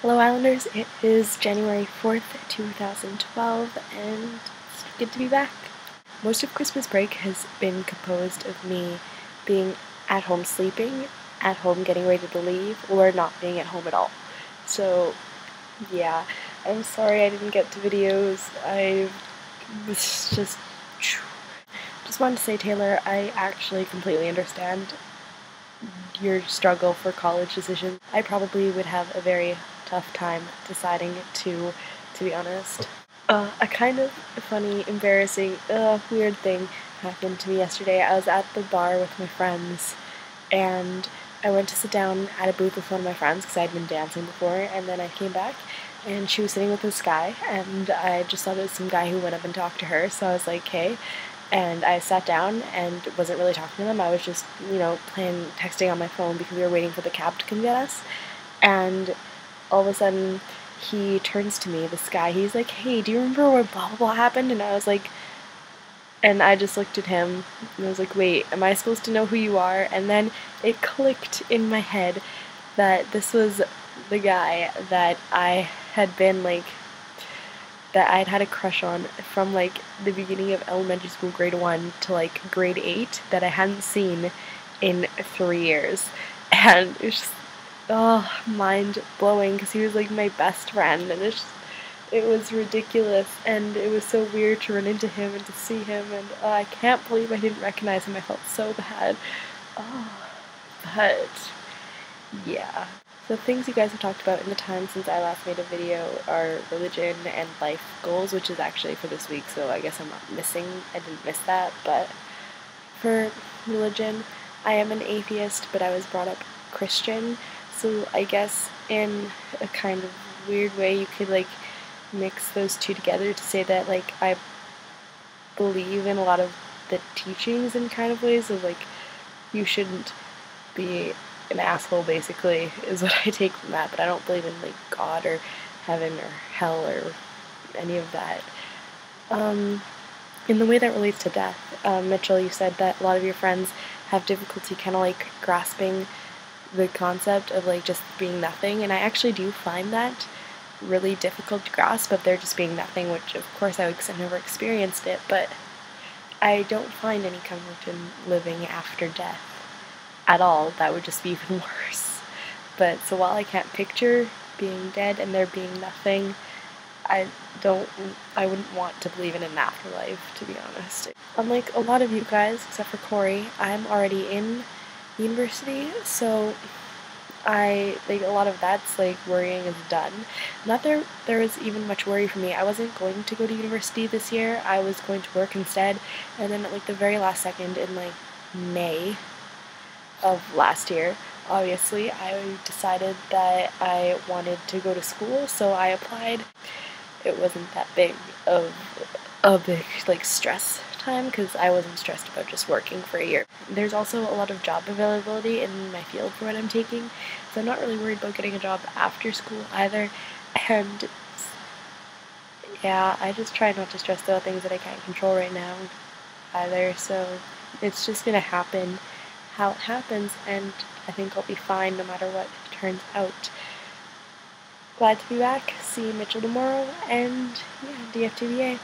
Hello Islanders, it is January 4th, 2012, and it's good to be back. Most of Christmas break has been composed of me being at home sleeping, at home getting ready to leave, or not being at home at all. So, yeah, I'm sorry I didn't get to videos. I was just wanted to say, Taylor, I actually completely understand your struggle for college decisions. I probably would have a very tough time deciding to be honest. A kind of funny, embarrassing, weird thing happened to me yesterday. I was at the bar with my friends, and I went to sit down at a booth with one of my friends because I'd been dancing before, and then I came back, and she was sitting with this guy, and I just saw there was some guy who went up and talked to her, so I was like, hey. And I sat down and wasn't really talking to them. I was just, texting on my phone because we were waiting for the cab to come get us. And all of a sudden, he turns to me, this guy, he's like, hey, do you remember when blah blah blah happened? And I was like, and I just looked at him and I was like, wait, am I supposed to know who you are? And then it clicked in my head that this was the guy that I had been that I'd had a crush on from the beginning of elementary school, grade 1 to grade 8, that I hadn't seen in 3 years. And it was just, mind blowing because he was my best friend, and it was ridiculous, and it was so weird to run into him and to see him, and I can't believe I didn't recognize him. I felt so bad. But yeah. The things you guys have talked about in the time since I last made a video are religion and life goals, which is actually for this week, so I guess I didn't miss that. But for religion, I am an atheist, but I was brought up Christian, so I guess in a kind of weird way you could mix those two together to say that I believe in a lot of the teachings in kind of ways of you shouldn't be an asshole, basically, is what I take from that, but I don't believe in God or heaven or hell or any of that. In the way that relates to death, Mitchell, you said that a lot of your friends have difficulty kind of grasping the concept of just being nothing, and I actually do find that really difficult to grasp, of there just being nothing, which of course I would, because I've never experienced it, but I don't find any comfort in living after death at all. That would just be even worse. But so while I can't picture being dead and there being nothing, I wouldn't want to believe in an afterlife, to be honest. Unlike a lot of you guys, except for Corey, I'm already in university, so a lot of that's worrying is done. Not there was even much worry for me. I wasn't going to go to university this year. I was going to work instead, and then at the very last second in May of last year, obviously, I decided that I wanted to go to school, so I applied. It wasn't that big of a big stress time because I wasn't stressed about just working for a year. There's also a lot of job availability in my field for what I'm taking, so I'm not really worried about getting a job after school either. And yeah, I just try not to stress about things that I can't control right now either, so it's just gonna happen how it happens, and I think I'll be fine no matter what turns out. Glad to be back. See Mitchell tomorrow, and yeah, DFTBA.